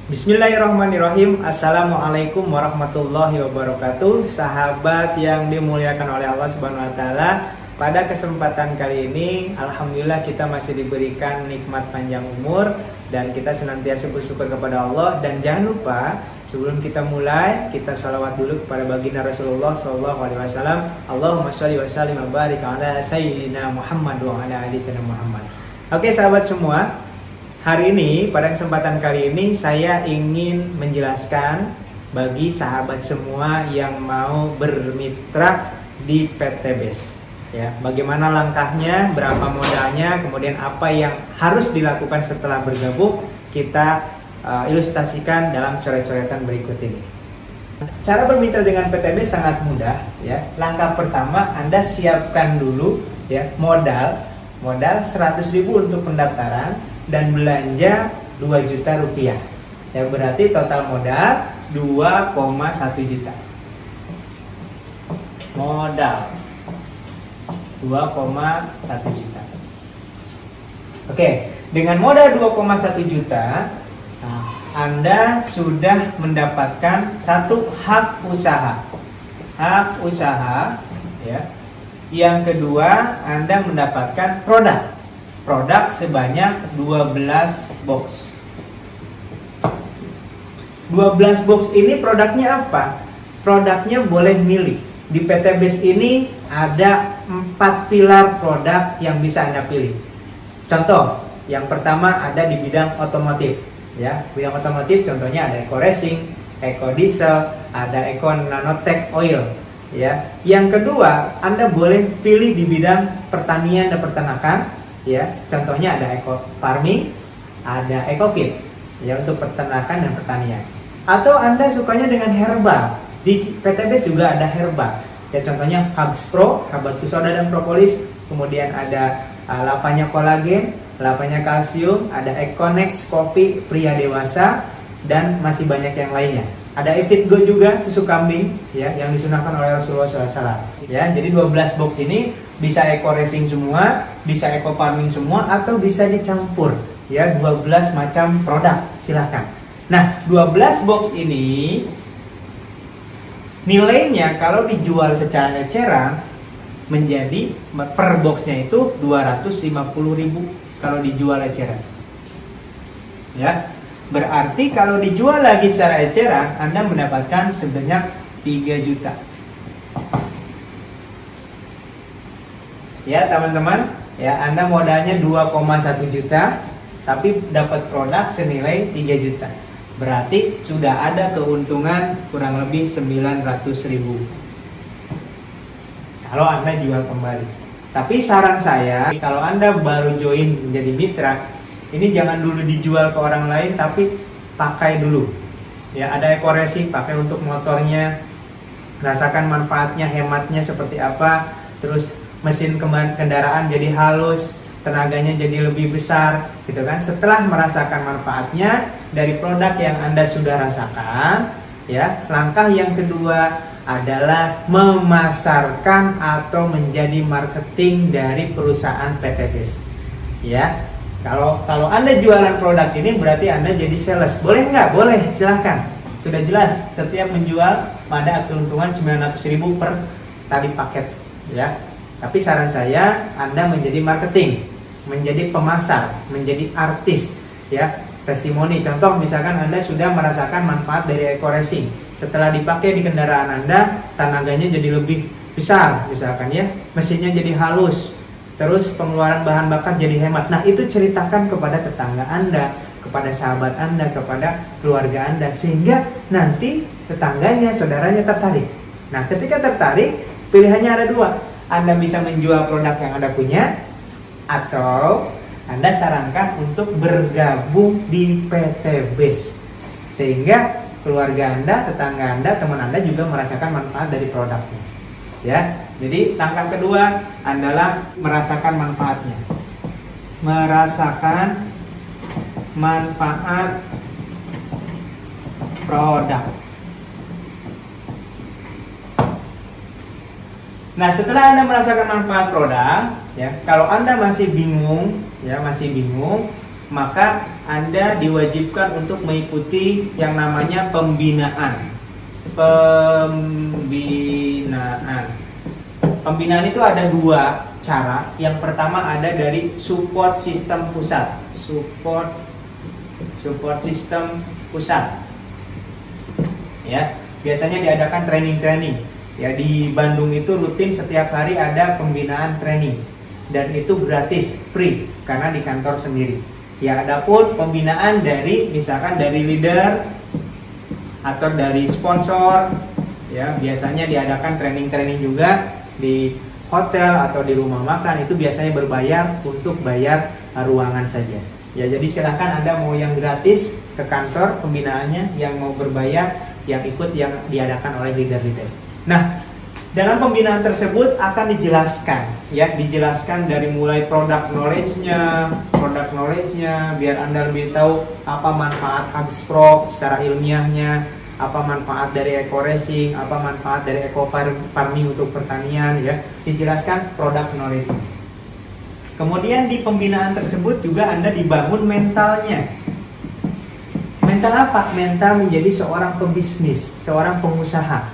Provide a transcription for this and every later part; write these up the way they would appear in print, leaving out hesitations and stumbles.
Bismillahirrahmanirrahim. Assalamualaikum warahmatullahi wabarakatuh. Sahabat yang dimuliakan oleh Allah Subhanahu wa taala, pada kesempatan kali ini alhamdulillah kita masih diberikan nikmat panjang umur dan kita senantiasa bersyukur kepada Allah. Dan jangan lupa sebelum kita mulai, kita sholawat dulu kepada baginda Rasulullah SAW. Allahumma sholli wa sallim wa barik ala sayyidina Muhammad wa ala ali sayyidina Muhammad. Oke sahabat semua, hari ini, pada kesempatan kali ini saya ingin menjelaskan bagi sahabat semua yang mau bermitra di PT BES, ya, bagaimana langkahnya, berapa modalnya, kemudian apa yang harus dilakukan setelah bergabung. Kita ilustrasikan dalam coret-coretan berikut ini. Cara bermitra dengan PT BES sangat mudah, ya. Langkah pertama, Anda siapkan dulu, ya, modal 100.000 untuk pendaftaran dan belanja 2 juta rupiah, ya, berarti total modal 2,1 juta. Modal 2,1 juta. Oke, dengan modal 2,1 juta, Anda sudah mendapatkan satu hak usaha. Hak usaha, ya. Yang kedua, Anda mendapatkan produk sebanyak 12 box. 12 box ini produknya apa? Produknya boleh milih. Di PT BES ini ada 4 pilar produk yang bisa Anda pilih. Contoh, yang pertama ada di bidang otomotif, ya. Bidang otomotif contohnya ada Eco Racing, Eco Diesel, ada Eco Nanotech Oil, ya. Yang kedua, Anda boleh pilih di bidang pertanian dan peternakan, ya. Contohnya ada Eco Farming, ada Eco Feed, ya, untuk peternakan dan pertanian. Atau Anda sukanya dengan herbal, di PT BES juga ada herbal, ya. Contohnya Habs Pro, Habatus Soda dan Propolis, kemudian ada lavanya kolagen, lavanya kalsium, ada Econex kopi pria dewasa, dan masih banyak yang lainnya. Ada Evit Go juga, susu kambing, ya, yang disunahkan oleh Rasulullah SAW. Ya, jadi 12 box ini bisa Eco Racing semua, bisa Eco Farming semua, atau bisa dicampur, ya, 12 macam produk, silahkan. Nah, 12 box ini nilainya kalau dijual secara eceran menjadi per boxnya itu 250.000 kalau dijual eceran, ya. Berarti kalau dijual lagi secara eceran, Anda mendapatkan sebanyak 3 juta. Ya teman-teman, ya, Anda modalnya 2,1 juta, tapi dapat produk senilai 3 juta. Berarti sudah ada keuntungan kurang lebih 900.000 kalau Anda jual kembali. Tapi saran saya, kalau Anda baru join menjadi mitra, ini jangan dulu dijual ke orang lain, tapi pakai dulu. Ya, ada Eco Racing, pakai untuk motornya, rasakan manfaatnya, hematnya seperti apa. Terus mesin kendaraan jadi halus, tenaganya jadi lebih besar, gitu kan. Setelah merasakan manfaatnya dari produk yang Anda sudah rasakan, ya, langkah yang kedua adalah memasarkan atau menjadi marketing dari perusahaan PT BES. Ya. Kalau Anda jualan produk ini berarti Anda jadi sales. Boleh nggak? Boleh, silahkan. Sudah jelas, setiap menjual ada keuntungan 900.000 per tali paket, ya. Tapi saran saya, Anda menjadi marketing, menjadi pemasar, menjadi artis, ya. Testimoni, contoh misalkan Anda sudah merasakan manfaat dari Eco Racing. Setelah dipakai di kendaraan Anda, tenaganya jadi lebih besar, misalkan, ya. Mesinnya jadi halus. Terus pengeluaran bahan bakar jadi hemat. Nah, itu ceritakan kepada tetangga Anda, kepada sahabat Anda, kepada keluarga Anda, sehingga nanti tetangganya, saudaranya tertarik. Nah, ketika tertarik, pilihannya ada 2. Anda bisa menjual produk yang Anda punya, atau Anda sarankan untuk bergabung di PT BES, sehingga keluarga Anda, tetangga Anda, teman Anda juga merasakan manfaat dari produknya, ya. Jadi langkah kedua adalah merasakan manfaatnya. Merasakan manfaat produk. Nah, setelah Anda merasakan manfaat produk, ya, kalau Anda masih bingung, maka Anda diwajibkan untuk mengikuti yang namanya pembinaan. Pembinaan itu ada dua cara. Yang pertama ada dari support sistem pusat. Support sistem pusat. Ya, biasanya diadakan training. Ya, di Bandung itu rutin setiap hari ada pembinaan training. Dan itu gratis, free, karena di kantor sendiri. Ya, adapun pembinaan dari misalkan dari leader atau dari sponsor, ya biasanya diadakan training juga di hotel atau di rumah makan, itu biasanya berbayar untuk bayar ruangan saja. Ya, jadi silahkan Anda mau yang gratis ke kantor pembinaannya, yang mau berbayar yang ikut yang diadakan oleh leader-leader. Nah, dalam pembinaan tersebut akan dijelaskan dari mulai product knowledge-nya, biar Anda lebih tahu apa manfaat HubSpot secara ilmiahnya, apa manfaat dari eco racing, apa manfaat dari eco farming untuk pertanian, ya. Dijelaskan product knowledge. Kemudian di pembinaan tersebut juga Anda dibangun mentalnya. Mental apa? Mental menjadi seorang pebisnis, seorang pengusaha.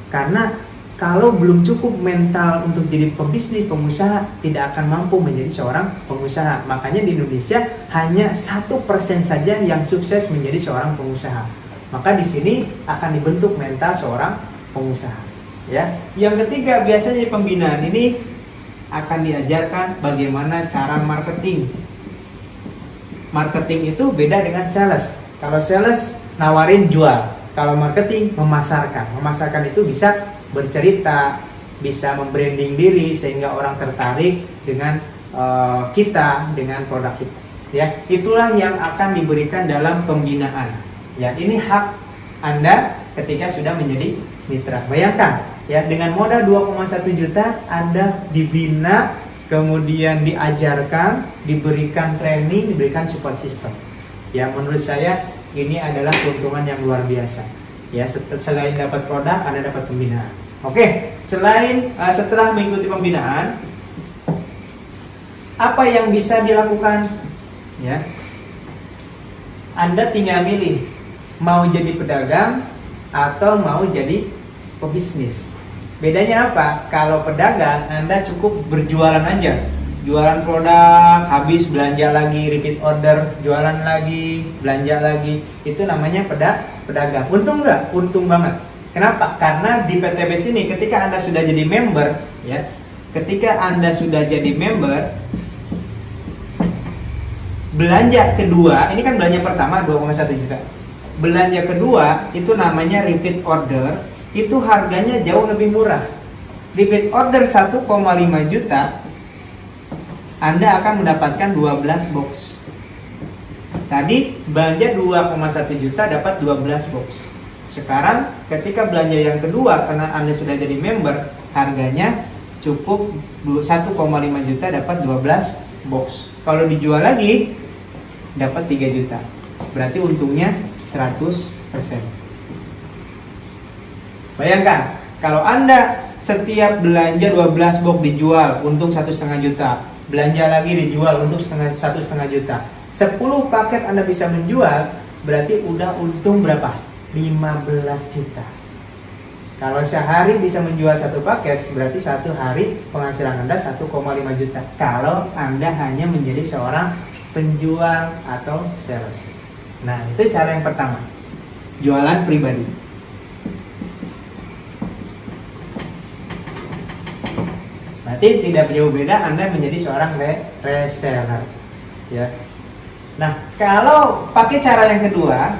Karena kalau belum cukup mental untuk jadi pebisnis, pengusaha, tidak akan mampu menjadi seorang pengusaha. Makanya di Indonesia hanya 1% saja yang sukses menjadi seorang pengusaha. Maka di sini akan dibentuk mental seorang pengusaha. Ya. Yang ketiga, biasanya di pembinaan ini akan diajarkan bagaimana cara marketing. Marketing itu beda dengan sales. Kalau sales nawarin jual, kalau marketing memasarkan. Memasarkan itu bisa bercerita, bisa membranding diri sehingga orang tertarik dengan kita, dengan produk kita. Ya, itulah yang akan diberikan dalam pembinaan. Ya, ini hak Anda ketika sudah menjadi mitra. Bayangkan, ya, dengan modal 2,1 juta Anda dibina, kemudian diajarkan, diberikan training, diberikan support system. Ya, menurut saya ini adalah keuntungan yang luar biasa. Ya, selain dapat produk, Anda dapat pembinaan. Oke, setelah mengikuti pembinaan, apa yang bisa dilakukan? Ya, Anda tinggal milih mau jadi pedagang atau mau jadi pebisnis. Bedanya apa? Kalau pedagang, Anda cukup berjualan aja. Jualan produk, habis belanja lagi, repeat order, jualan lagi, belanja lagi. Itu namanya pedagang. Untung nggak? Untung banget. Kenapa? Karena di PTBS ini ketika Anda sudah jadi member, ya, belanja kedua, ini kan belanja pertama 2,1 juta. Belanja kedua itu namanya repeat order, itu harganya jauh lebih murah. Repeat order 1,5 juta, Anda akan mendapatkan 12 box. Tadi belanja 2,1 juta dapat 12 box. Sekarang ketika belanja yang kedua, karena Anda sudah jadi member, harganya cukup 1,5 juta dapat 12 box. Kalau dijual lagi dapat 3 juta. Berarti untungnya 100%. Bayangkan, kalau Anda setiap belanja 12 box dijual untung 1,5 juta, belanja lagi dijual untuk 1,5 juta. 10 paket Anda bisa menjual, berarti udah untung berapa? 15 juta. Kalau sehari bisa menjual 1 paket, berarti 1 hari penghasilan Anda 1,5 juta. Kalau Anda hanya menjadi seorang penjual atau sales. Nah, itu cara yang pertama. Jualan pribadi. Berarti tidak jauh beda Anda menjadi seorang reseller. Ya. Nah, kalau pakai cara yang kedua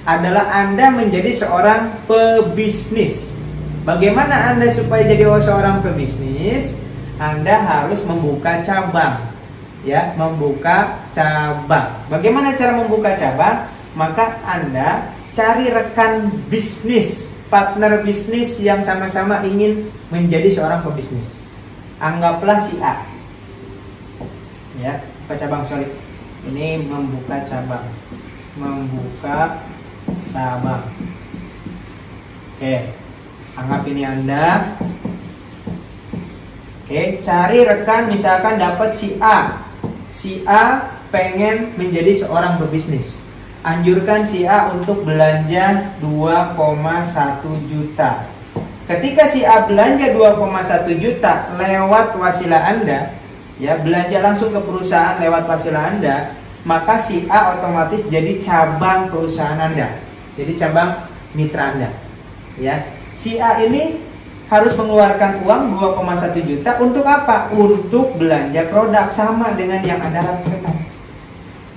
adalah Anda menjadi seorang pebisnis. Bagaimana Anda supaya jadi seorang pebisnis? Anda harus membuka cabang. Ya, membuka cabang. Bagaimana cara membuka cabang? Maka Anda cari rekan bisnis, partner bisnis yang sama-sama ingin menjadi seorang pebisnis. Anggaplah si A. Ya, buka cabang, sorry. Ini membuka cabang. Membuka cabang. Oke. Anggap ini Anda. Oke, cari rekan, misalkan dapat si A. Si A pengen menjadi seorang berbisnis. Anjurkan si A untuk belanja 2,1 juta. Ketika si A belanja 2,1 juta lewat wasilah Anda, ya, belanja langsung ke perusahaan lewat wasilah Anda, maka si A otomatis jadi cabang perusahaan Anda. Jadi cabang mitra Anda. Ya. Si A ini harus mengeluarkan uang 2,1 juta untuk apa? Untuk belanja produk, sama dengan yang Anda rasakan.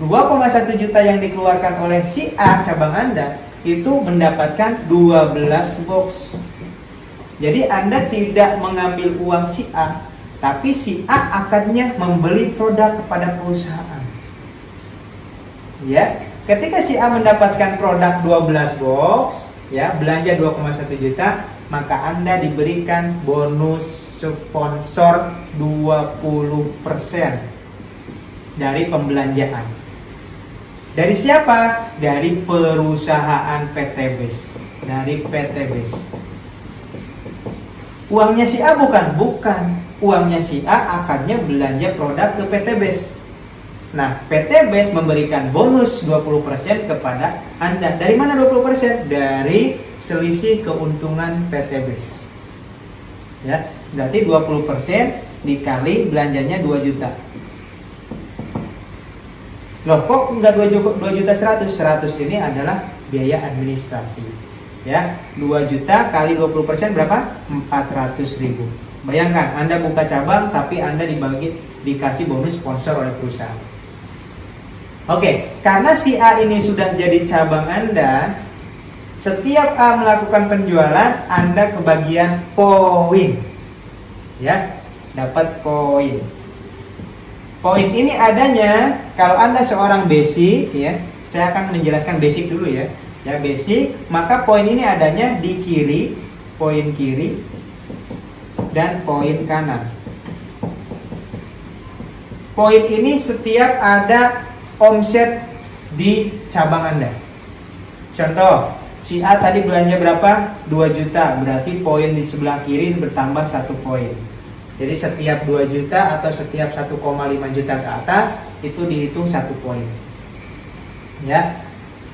2,1 juta yang dikeluarkan oleh si A cabang Anda itu mendapatkan 12 box. Jadi Anda tidak mengambil uang si A, tapi si A akannya membeli produk kepada perusahaan. Ya, ketika si A mendapatkan produk 12 box, ya, belanja 2,1 juta, maka Anda diberikan bonus sponsor 20% dari pembelanjaan. Dari siapa? Dari perusahaan PT BES. Dari PT BES. Uangnya si A bukan? Bukan. Uangnya si A akannya belanja produk ke PT BES. Nah, PT BES memberikan bonus 20% kepada Anda. Dari mana 20%? Dari selisih keuntungan PT BES. Ya, berarti 20% dikali belanjanya 2 juta. Loh, kok enggak 2 juta 100? 100 ini adalah biaya administrasi. Ya, 2 juta kali 20% berapa? 400.000. Bayangkan, Anda buka cabang tapi Anda dikasih bonus sponsor oleh perusahaan. Oke, karena si A ini sudah jadi cabang Anda, setiap A melakukan penjualan, Anda kebagian poin. Ya, dapat poin. Poin ini adanya kalau Anda seorang basic, ya. Saya akan menjelaskan basic dulu ya. Ya, basic, maka poin ini adanya di kiri, poin kiri dan poin kanan. Poin ini setiap ada omset di cabang Anda. Contoh, si A tadi belanja berapa? 2 juta, berarti poin di sebelah kiri bertambah 1 poin. Jadi setiap 2 juta atau setiap 1,5 juta ke atas itu dihitung 1 poin. Ya.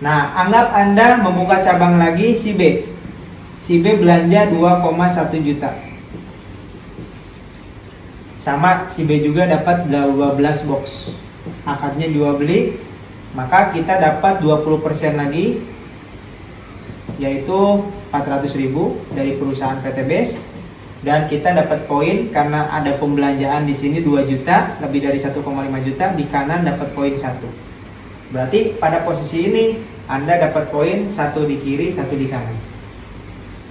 Nah, anggap Anda membuka cabang lagi si B. Si B belanja 2,1 juta. Sama, si B juga dapat 12 box. Akadnya jual beli, maka kita dapat 20% lagi, yaitu 400.000 dari perusahaan PT BES. Dan kita dapat poin karena ada pembelanjaan di sini 2 juta, lebih dari 1,5 juta, di kanan dapat poin 1. Berarti pada posisi ini Anda dapat poin 1 di kiri, 1 di kanan.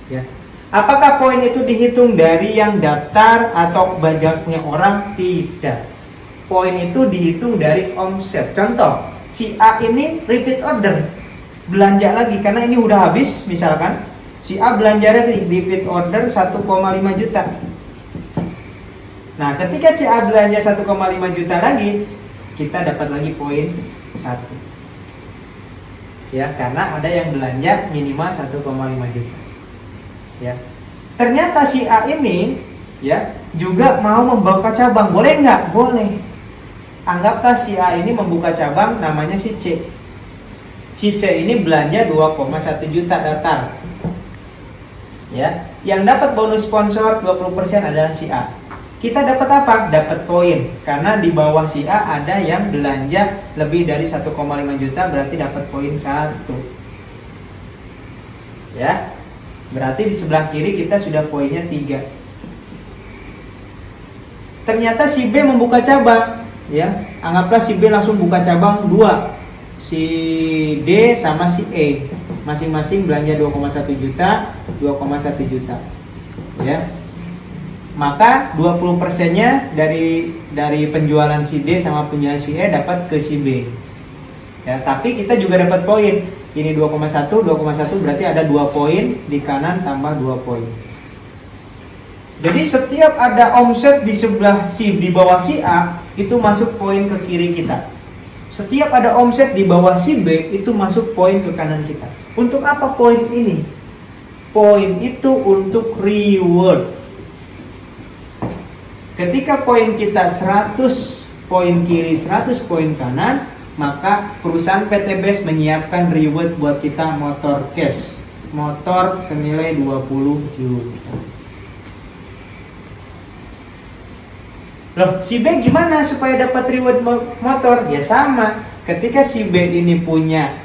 Ya. Apakah poin itu dihitung dari yang daftar atau banyaknya orang? Tidak. Poin itu dihitung dari omset. Contoh, si A ini repeat order, belanja lagi karena ini udah habis misalkan. Si A belanja lagi, repeat order 1,5 juta. Nah, ketika si A belanja 1,5 juta lagi, kita dapat lagi poin 1. Ya, karena ada yang belanja minimal 1,5 juta. Ya. Ternyata si A ini, ya, juga mau membuka cabang. Boleh nggak? Boleh. Anggaplah si A ini membuka cabang namanya si C. Si C ini belanja 2,1 juta daftar. Ya, yang dapat bonus sponsor 20% adalah si A. Kita dapat apa? Dapat poin. Karena di bawah si A ada yang belanja lebih dari 1,5 juta, berarti dapat poin 1. Ya. Berarti di sebelah kiri kita sudah poinnya 3. Ternyata si B membuka cabang, ya. Anggaplah si B langsung buka cabang 2. Si D sama si E masing-masing belanja 2,1 juta, 2,1 juta. Ya. Maka 20%-nya dari penjualan si D sama penjualan si E dapat ke si B. Ya, tapi kita juga dapat poin. Ini 2,1 berarti ada 2 poin, di kanan tambah 2 poin. Jadi setiap ada omset di sebelah di bawah si A, itu masuk poin ke kiri kita. Setiap ada omset di bawah si B, itu masuk poin ke kanan kita. Untuk apa poin ini? Poin itu untuk reward. Ketika poin kita 100 poin kiri 100 poin kanan, maka perusahaan PT Best menyiapkan reward buat kita motor cash, motor senilai 20 juta. Loh, si B gimana supaya dapat reward motor? Ya sama, ketika si B ini punya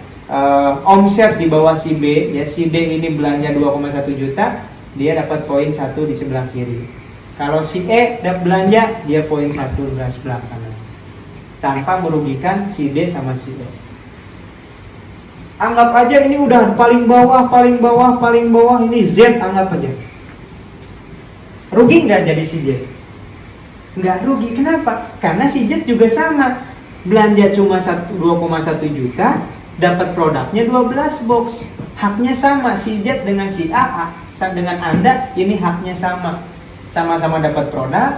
omset di bawah si B, ya si D ini belanja 2,1 juta, dia dapat poin 1 di sebelah kiri. Kalau si E dapat belanja, dia poin 1 di sebelah kanan, tanpa merugikan si D sama si E. Anggap aja ini udah paling bawah, ini Z, anggap aja. Rugi nggak jadi si Z? Nggak rugi, kenapa? Karena si Z juga sama, belanja cuma 2,1 juta, dapat produknya 12 box, haknya sama. Si Z dengan si A, dengan Anda, ini haknya sama, sama-sama dapat produk,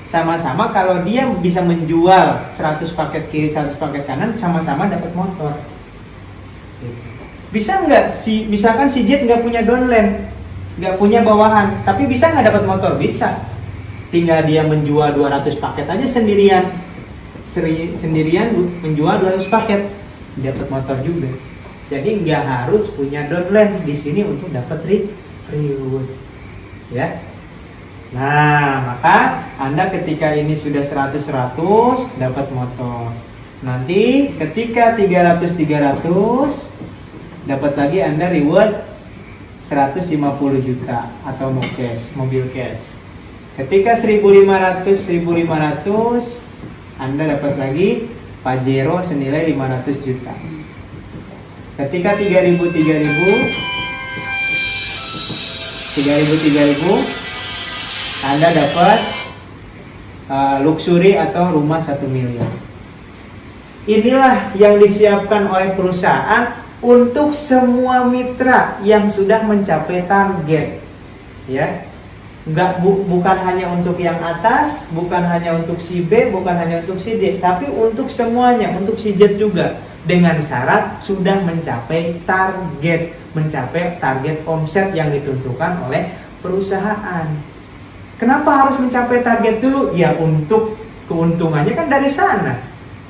sama-sama kalau dia bisa menjual 100 paket kiri 100 paket kanan, sama-sama dapat motor. Bisa nggak misalkan si Z nggak punya downline, nggak punya bawahan, tapi bisa nggak dapat motor? Bisa. Tinggal dia menjual 200 paket aja sendirian menjual 200 paket, dapat motor juga. Jadi nggak harus punya downline di sini untuk dapat reward, ya. Nah, maka Anda ketika ini sudah 100 dapat motor. Nanti ketika 300 dapat lagi Anda reward 150 juta atau mobil cash. Ketika 1500 Anda dapat lagi Pajero senilai 500 juta. Ketika 3000 Anda dapat luxury atau rumah 1 miliar. Inilah yang disiapkan oleh perusahaan untuk semua mitra yang sudah mencapai target, ya. Bukan hanya untuk yang atas, bukan hanya untuk si B, bukan hanya untuk si D, tapi untuk semuanya, untuk si Z juga, dengan syarat sudah mencapai target omset yang ditentukan oleh perusahaan. Kenapa harus mencapai target dulu? Ya untuk keuntungannya kan dari sana.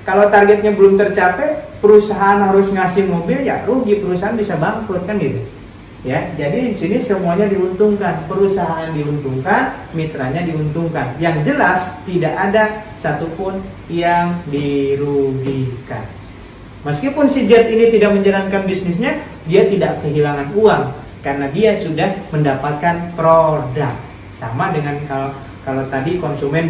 Kalau targetnya belum tercapai, perusahaan harus ngasih mobil, ya rugi, perusahaan bisa bangkrut kan gitu. Ya, jadi di sini semuanya diuntungkan, perusahaan diuntungkan, mitranya diuntungkan. Yang jelas tidak ada satupun yang dirugikan. Meskipun si Z ini tidak menjalankan bisnisnya, dia tidak kehilangan uang karena dia sudah mendapatkan produk. Sama dengan kalau tadi konsumen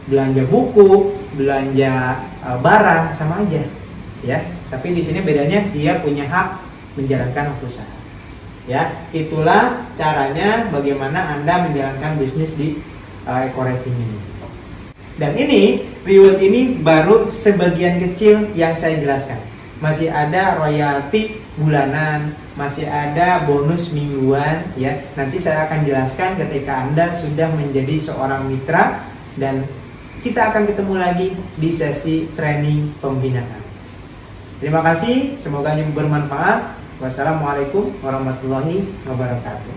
belanja buku, belanja barang, sama aja, ya. Tapi di sini bedanya dia punya hak menjalankan usaha. Ya, itulah caranya bagaimana Anda menjalankan bisnis di Eco-Racing ini. Dan ini reward ini baru sebagian kecil yang saya jelaskan. Masih ada royalti bulanan, masih ada bonus mingguan, ya. Nanti saya akan jelaskan ketika Anda sudah menjadi seorang mitra, dan kita akan ketemu lagi di sesi training pembinaan. Terima kasih, semoga ini bermanfaat. Wassalamualaikum warahmatullahi wabarakatuh.